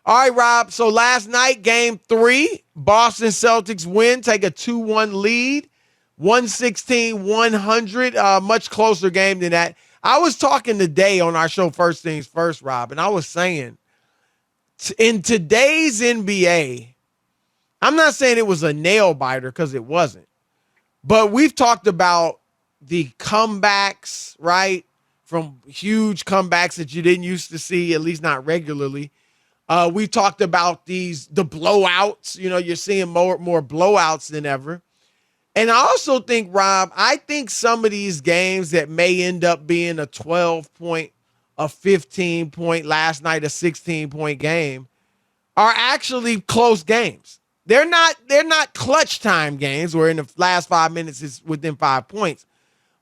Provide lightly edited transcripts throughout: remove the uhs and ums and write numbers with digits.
All right, Rob. So last night, game 3, Boston Celtics win, take a 2-1 lead, 116-100, much closer game than that. I was talking today on our show, First Things First, Rob, and I was saying, in today's NBA, I'm not saying it was a nail biter because it wasn't, but we've talked about the comebacks, right? From huge comebacks that you didn't used to see, at least not regularly. We talked about the blowouts. You know, you're seeing more blowouts than ever. And I also think, Rob, I think some of these games that may end up being a 12-point, a 15-point, last night a 16-point game are actually close games. They're not clutch time games where in the last 5 minutes it's within 5 points.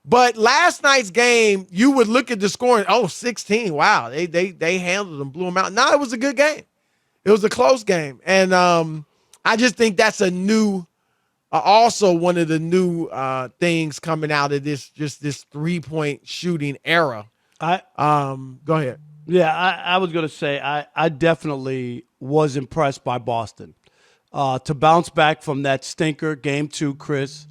But last night's game, you would look at the score and, 16. Wow, they handled them, blew them out. No, it was a good game. It was a close game. And I just think that's a new also one of the new things coming out of this 3-point shooting era. Go ahead. Yeah, I was going to say I definitely was impressed by Boston. To bounce back from that stinker, game 2, Chris,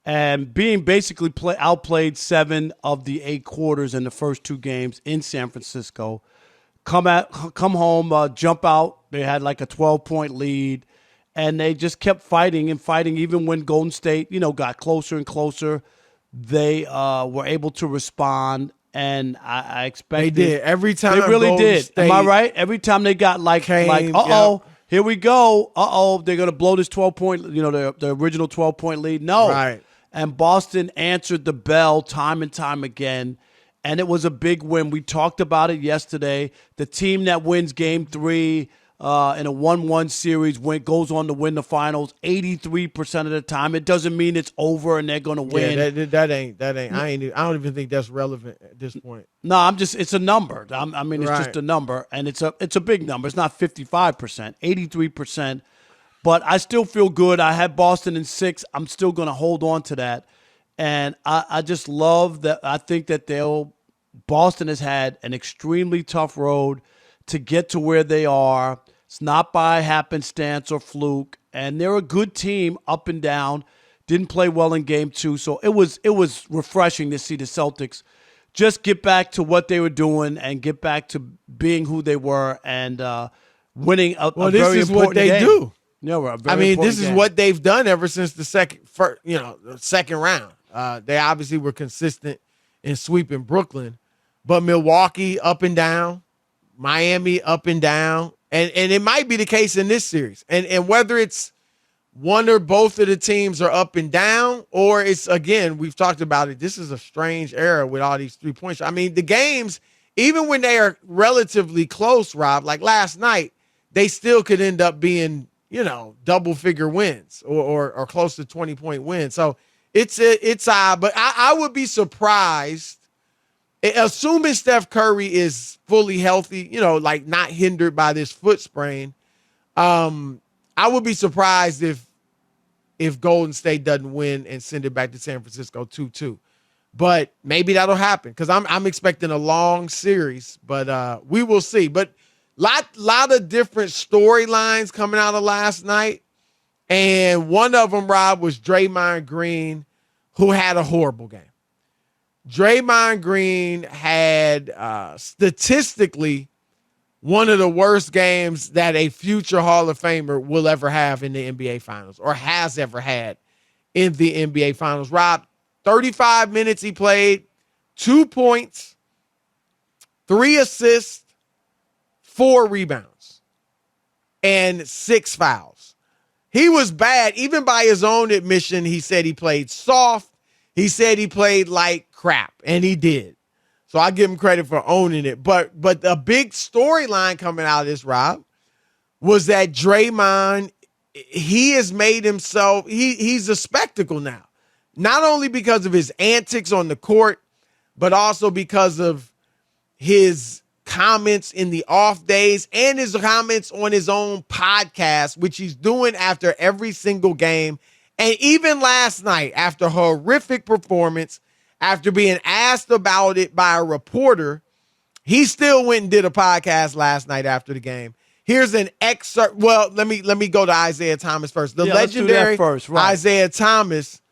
and being basically outplayed 7 of the 8 quarters in the first 2 games in San Francisco. Come home, jump out. They had like a 12-point lead, and they just kept fighting and fighting. Even when Golden State, got closer and closer, they were able to respond. And I expected they did every time. They really Golden did. State Am I right? Every time they got here we go. They're gonna blow this 12-point, the original 12-point lead. No, right. And Boston answered the bell time and time again, and it was a big win. We talked about it yesterday. The team that wins Game 3 in a 1-1 series goes on to win the finals 83% of the time. It doesn't mean it's over and they're going to win. Yeah, that ain't. I don't even think that's relevant at this point. No, it's a number. It's just a number, and it's a big number. It's not 55%, 83%. But I still feel good. I had Boston in 6. I'm still going to hold on to that. And I just love that. I think that Boston has had an extremely tough road to get to where they are. It's not by happenstance or fluke. And they're a good team up and down. Didn't play well in game 2. So it was refreshing to see the Celtics just get back to what they were doing and get back to being who they were and winning a very important game. This is what they do. Yeah, this is what they've done ever since the second round. They obviously were consistent in sweeping Brooklyn, but Milwaukee up and down, Miami up and down, and it might be the case in this series. And whether it's one or both of the teams are up and down, or it's, again, we've talked about it, this is a strange era with all these 3-point shots. I mean, the games, even when they are relatively close, Rob, like last night, they still could end up being, double-figure wins or close to 20-point wins. So it's odd, but I would be surprised, assuming Steph Curry is fully healthy, like not hindered by this foot sprain. I would be surprised if Golden State doesn't win and send it back to San Francisco 2-2. But maybe that'll happen because I'm expecting a long series, but we will see. But lot of different storylines coming out of last night. And one of them, Rob, was Draymond Green, who had a horrible game. Draymond Green had statistically one of the worst games that a future Hall of Famer will ever have in the NBA Finals or has ever had in the NBA Finals. Rob, 35 minutes he played, 2 points, 3 assists, 4 rebounds, and 6 fouls. He was bad. Even by his own admission, he said he played soft. He said he played like crap, and he did. So I give him credit for owning it. But the big storyline coming out of this, Rob, was that Draymond, he has made himself, he's a spectacle now. Not only because of his antics on the court, but also because of his comments in the off days and his comments on his own podcast, which he's doing after every single game. And even last night, after a horrific performance, after being asked about it by a reporter, he still went and did a podcast last night after the game. Here's an excerpt. Well, let me go to Isiah Thomas first. The legendary first, right. Isiah Thomas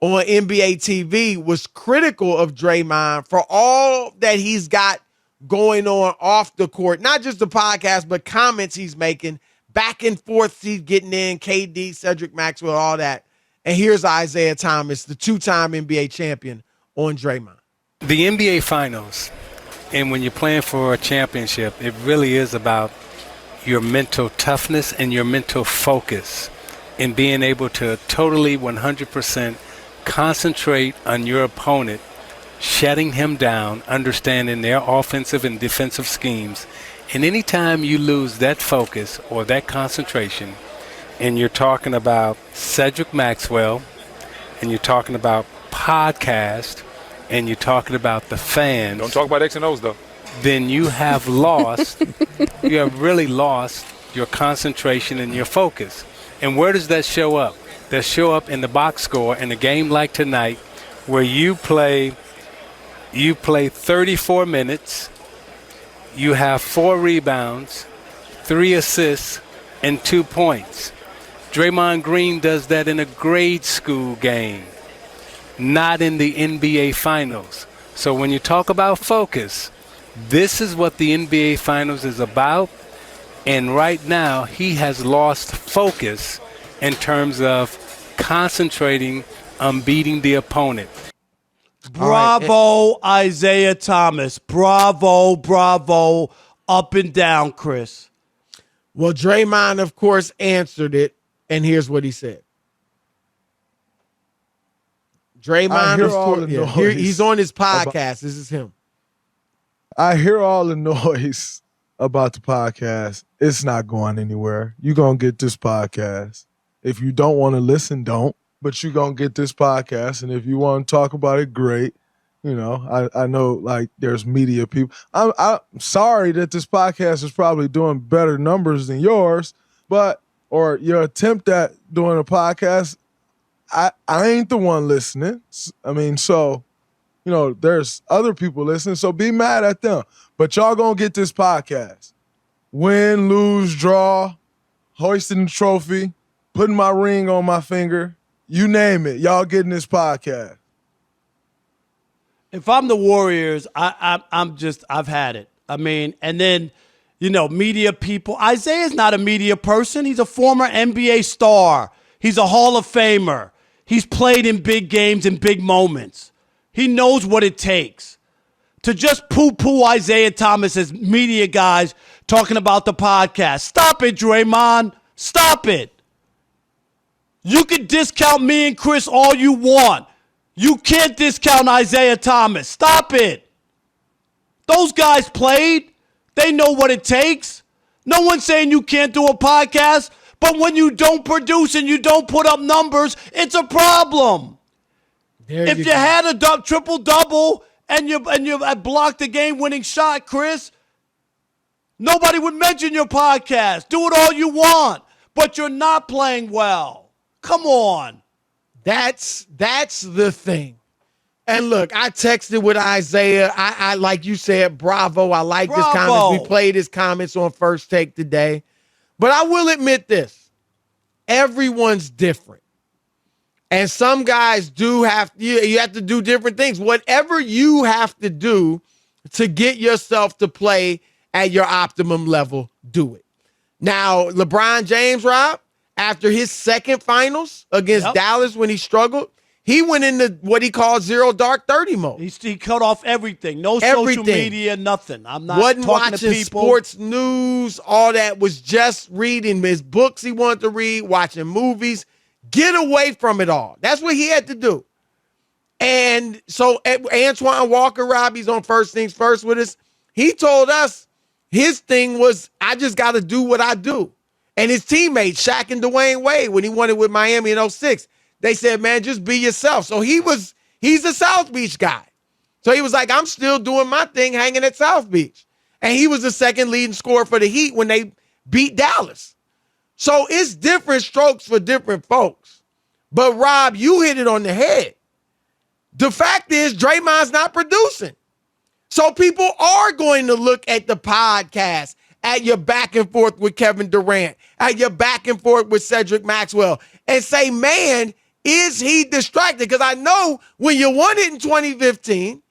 on NBA TV was critical of Draymond for all that he's got going on off the court, not just the podcast, but comments he's making, back and forth he's getting in, KD, Cedric Maxwell, all that. And here's Isiah Thomas, the two-time NBA champion, on Draymond. The NBA Finals, and when you're playing for a championship, it really is about your mental toughness and your mental focus in being able to totally 100% concentrate on your opponent, shutting him down, understanding their offensive and defensive schemes. And anytime you lose that focus or that concentration, and you're talking about Cedric Maxwell, and you're talking about podcast, and you're talking about the fans. Don't talk about X and O's, though. Then you have lost, you have really lost your concentration and your focus. And where does that show up? That show up in the box score in a game like tonight where you play 34 minutes, you have 4 rebounds, 3 assists, and 2 points. Draymond Green does that in a grade school game, not in the NBA Finals. So when you talk about focus, this is what the NBA Finals is about. And right now, he has lost focus in terms of concentrating on beating the opponent. Bravo, Isiah Thomas. Bravo, bravo, up and down, Chris. Well, Draymond, of course, answered it, and here's what he said. Draymond, of course, he's on his podcast. This is him. I hear all the noise about the podcast. It's not going anywhere. You're going to get this podcast. If you don't want to listen, don't. But you're going to get this podcast. And if you want to talk about it, great. You know, I know, like, there's media people. I'm sorry that this podcast is probably doing better numbers than yours, or your attempt at doing a podcast, I ain't the one listening. I mean, so, you know, there's other people listening, so be mad at them. But y'all going to get this podcast. Win, lose, draw, hoisting the trophy, putting my ring on my finger, you name it. Y'all getting this podcast. If I'm the Warriors, I've had it. I mean, and then, you know, media people. Isaiah's not a media person. He's a former NBA star. He's a Hall of Famer. He's played in big games and big moments. He knows what it takes. To just poo-poo Isiah Thomas as media guys talking about the podcast. Stop it, Draymond. Stop it. You can discount me and Chris all you want. You can't discount Isiah Thomas. Stop it. Those guys played. They know what it takes. No one's saying you can't do a podcast, but when you don't produce and you don't put up numbers, it's a problem. If you had a triple-double and you blocked the game-winning shot, Chris, nobody would mention your podcast. Do it all you want, but you're not playing well. Come on. That's the thing. And look, I texted with Isiah. I like you said, bravo. I like his comments. We played his comments on First Take today. But I will admit this. Everyone's different. And some guys do you have to do different things. Whatever you have to do to get yourself to play at your optimum level, do it. Now, LeBron James, Rob, after his second finals against Dallas when he struggled, he went into what he called zero dark 30 mode. He cut off everything. No social media, nothing. I'm not Wasn't talking watching to people. Sports news, all that. Was just reading his books he wanted to read, watching movies. Get away from it all. That's what he had to do. And so Antoine Walker, Rob, he's on First Things First with us. He told us his thing was, I just got to do what I do. And his teammates, Shaq and Dwayne Wade, when he won it with Miami in 06, they said, man, just be yourself. So he's a South Beach guy. So he was like, I'm still doing my thing hanging at South Beach. And he was the second leading scorer for the Heat when they beat Dallas. So it's different strokes for different folks. But Rob, you hit it on the head. The fact is Draymond's not producing. So people are going to look at the podcast at your back and forth with Kevin Durant, at your back and forth with Cedric Maxwell, and say, man, is he distracted? Because I know when you won it in 2015,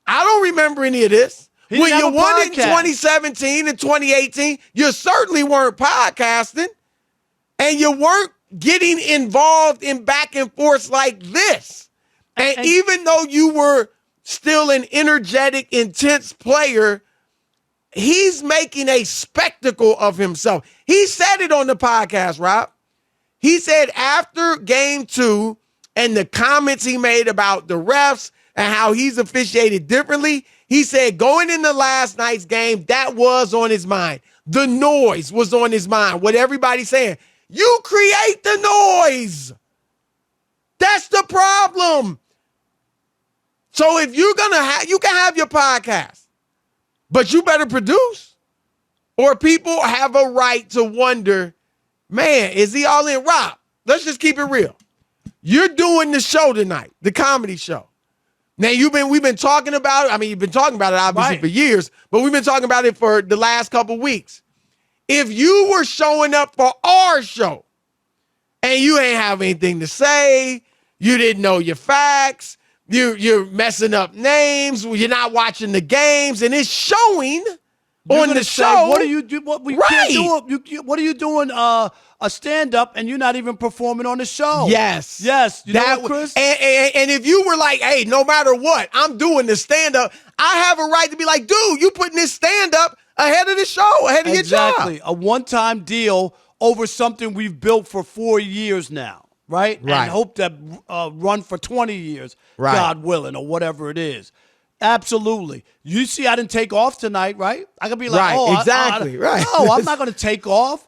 I don't remember any of this. When you won it in 2017 and 2018, you certainly weren't podcasting, and you weren't getting involved in back and forth like this. And even though you were still an energetic, intense player, he's making a spectacle of himself. He said it on the podcast, Rob. He said after game 2 and the comments he made about the refs and how he's officiated differently, he said going into last night's game, that was on his mind. The noise was on his mind. What everybody's saying, you create the noise. That's the problem. So if you're going to you can have your podcast, but you better produce, or people have a right to wonder, man, is he all in? Rob, let's just keep it real. You're doing the show tonight, the comedy show. Now, we've been talking about it. I mean, you've been talking about it obviously for years, but we've been talking about it for the last couple weeks. If you were showing up for our show and you ain't have anything to say, you didn't know your facts, you're messing up names, you're not watching the games, and it's showing on the show. What do you do? What we can't do? What are you doing? A stand-up, and you're not even performing on the show. Yes. You know what, Chris? And if you were like, hey, no matter what, I'm doing the stand-up, I have a right to be like, dude, you putting this stand-up ahead of the show, ahead of your job. Exactly. A one-time deal over something we've built for 4 years now, right? And hope that run for 20 years, God willing, or whatever it is. Absolutely. You see, I didn't take off tonight, right? I could be like, exactly. Right. No, I'm not going to take off.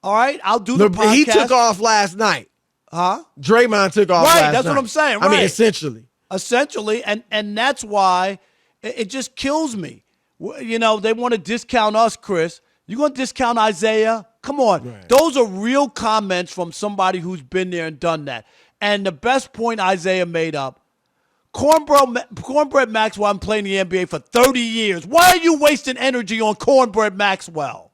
All right, I'll do the podcast. He took off last night. Huh? Draymond took off last night. Right, that's what I'm saying. Right. I mean, essentially. Essentially, and that's why it just kills me. You know, they want to discount us, Chris. You going to discount Isiah? Come on. Right. Those are real comments from somebody who's been there and done that. And the best point Isiah made up, Cornbread Maxwell, I'm playing the NBA for 30 years. Why are you wasting energy on Cornbread Maxwell?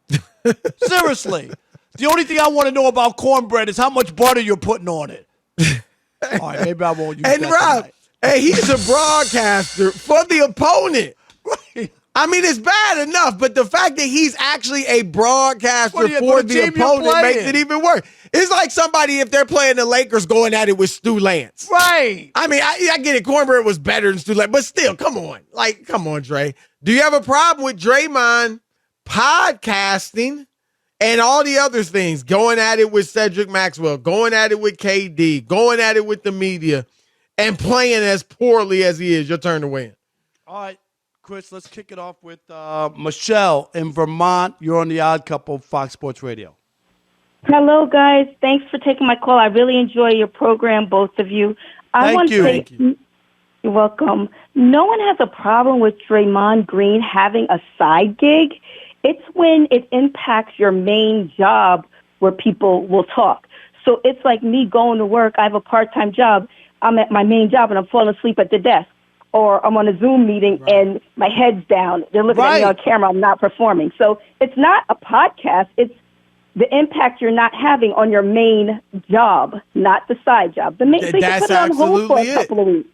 Seriously. The only thing I want to know about cornbread is how much butter you're putting on it. All right, maybe I won't use that Rob, hey, he's a broadcaster for the opponent. Right. I mean, it's bad enough, but the fact that he's actually a broadcaster for the opponent makes it even worse. It's like somebody, if they're playing the Lakers, going at it with Stu Lance. Right. I mean, I get it. Cornbread was better than Stu Lance, but still, come on. Like, come on, Dre. Do you have a problem with Draymond podcasting and all the other things, going at it with Cedric Maxwell, going at it with KD, going at it with the media, and playing as poorly as he is? Your turn to win. All right, Chris, let's kick it off with Michelle in Vermont. You're on the Odd Couple, Fox Sports Radio. Hello, guys. Thanks for taking my call. I really enjoy your program, both of you. Thank you. You're welcome. No one has a problem with Draymond Green having a side gig. It's when it impacts your main job where people will talk. So it's like me going to work. I have a part-time job. I'm at my main job and I'm falling asleep at the desk. Or I'm on a Zoom meeting and my head's down. They're looking at me on camera. I'm not performing. So it's not a podcast. It's the impact you're not having on your main job, not the side job. The main, so you can put it on hold for a couple of weeks.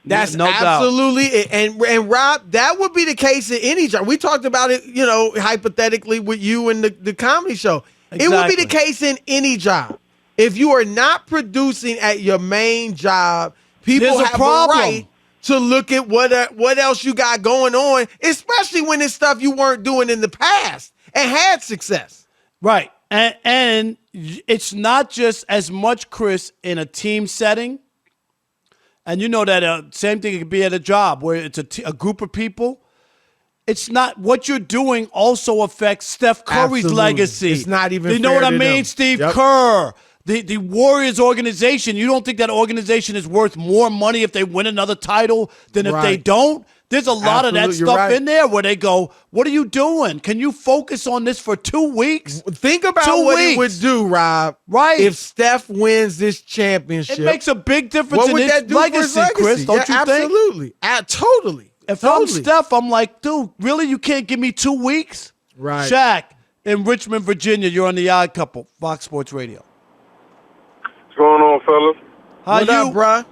That's absolutely it. And Rob, that would be the case in any job. We talked about it, you know, hypothetically with you and the comedy show. Exactly. It would be the case in any job. If you are not producing at your main job, people have a right to look at what else you got going on, especially when it's stuff you weren't doing in the past and had success. Right. And it's not just as much, Chris, in a team setting. And you know that same thing could be at a job where it's a group of people. It's not what you're doing also affects Steph Curry's legacy. It's not even You know fair what I to mean? them. Steve Kerr, the Warriors organization. You don't think that organization is worth more money if they win another title than if they don't? There's a lot of that stuff in there where they go, what are you doing? Can you focus on this for 2 weeks? Think about what it would do, Rob. Right. If Steph wins this championship. It makes a big difference in his legacy, Chris, don't you think? Absolutely. Totally. If I'm Steph, I'm like, dude, really? You can't give me 2 weeks? Right. Shaq, in Richmond, Virginia. You're on the Odd Couple, Fox Sports Radio. What's going on, fellas? What up, bruh?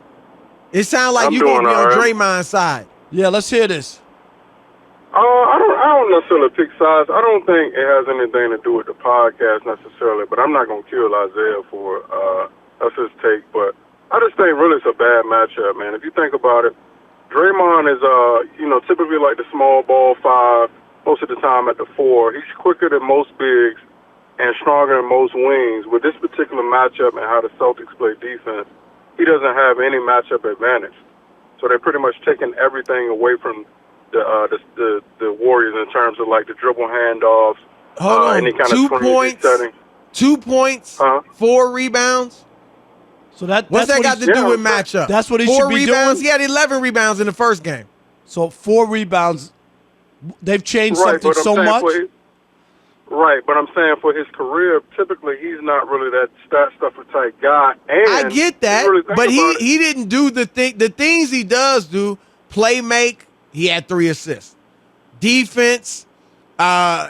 It sounds like you're going to be on Draymond's side. Yeah, let's hear this. I don't necessarily pick sides. I don't think it has anything to do with the podcast necessarily, but I'm not going to kill Isiah for that's his take. But I just think really it's a bad matchup, man. If you think about it, Draymond is, typically like the small ball 5, most of the time at the 4. He's quicker than most bigs and stronger than most wings. With this particular matchup and how the Celtics play defense, he doesn't have any matchup advantage. So they're pretty much taking everything away from the Warriors in terms of like the dribble handoffs, any kind of 2 setting. 2 points, 4 rebounds. So what's that got to do with matchup? That's what he 4 should be rebounds. doing. He had 11 rebounds in the first game. So 4 rebounds. They've changed something so much. Right, but I'm saying for his career, typically he's not really that stat stuffer type guy. And I get that, but he didn't do the things he does do. Play make. He had 3 assists. Defense,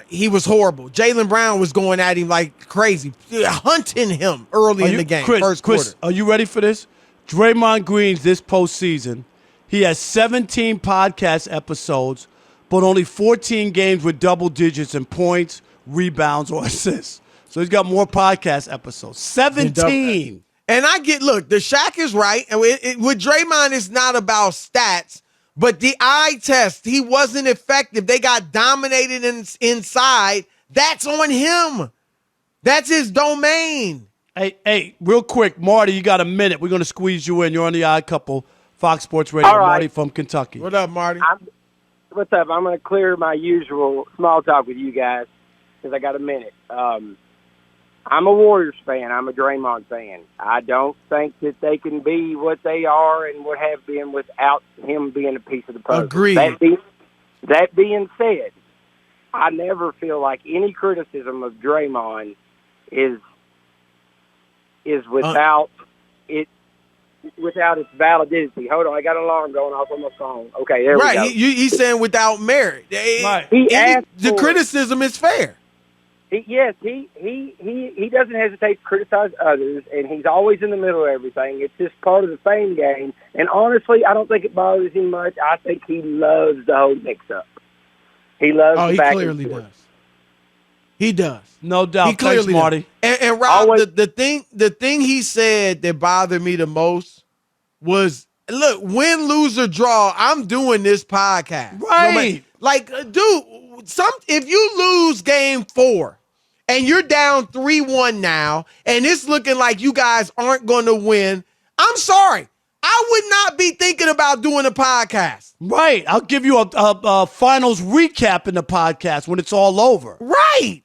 he was horrible. Jaylen Brown was going at him like crazy, hunting him early in the game. Chris, are you ready for this? Draymond Green's this postseason, he has 17 podcast episodes, but only 14 games with double digits in points, rebounds, or assists. So he's got more podcast episodes. 17. And the Shaq is right. And with Draymond, it's not about stats. But the eye test, he wasn't effective. They got dominated inside. That's on him. That's his domain. Hey, real quick, Marty, you got a minute. We're going to squeeze you in. You're on the Odd Couple, Fox Sports Radio. All right. Marty from Kentucky. What up, Marty? What's up? I'm going to clear my usual small talk with you guys because I got a minute. I'm a Warriors fan. I'm a Draymond fan. I don't think that they can be what they are and what have been without him being a piece of the puzzle. Agreed. That being said, I never feel like any criticism of Draymond is without its validity. Hold on, I got an alarm going off on my phone. Okay, there we go. He's saying without merit. Right. The criticism is fair. He doesn't hesitate to criticize others, and he's always in the middle of everything. It's just part of the fame game. And honestly, I don't think it bothers him much. I think he loves the whole mix-up. He loves the back and forth. He clearly does. He does. No doubt. He clearly Thanks, Marty. And Rob, the thing he said that bothered me the most was, look, win, lose, or draw, I'm doing this podcast. Right. Dude, if you lose game 4, and you're down 3-1 now, and it's looking like you guys aren't going to win, I'm sorry. I would not be thinking about doing a podcast. Right. I'll give you a finals recap in the podcast when it's all over. Right.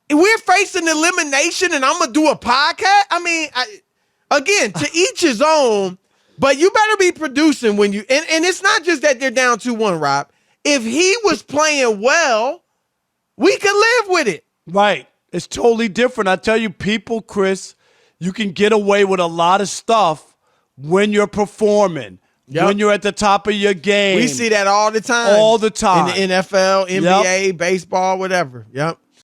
We're facing elimination, and I'm going to do a podcast? I mean, again, to each his own, but you better be producing when you – and it's not just that they're down 2-1, Rob. If he was playing well, we could live with it. Right. It's totally different. I tell you, people, Chris, you can get away with a lot of stuff when you're performing, when you're at the top of your game. We see that all the time. All the time. In the NFL, NBA, baseball, whatever. Yep.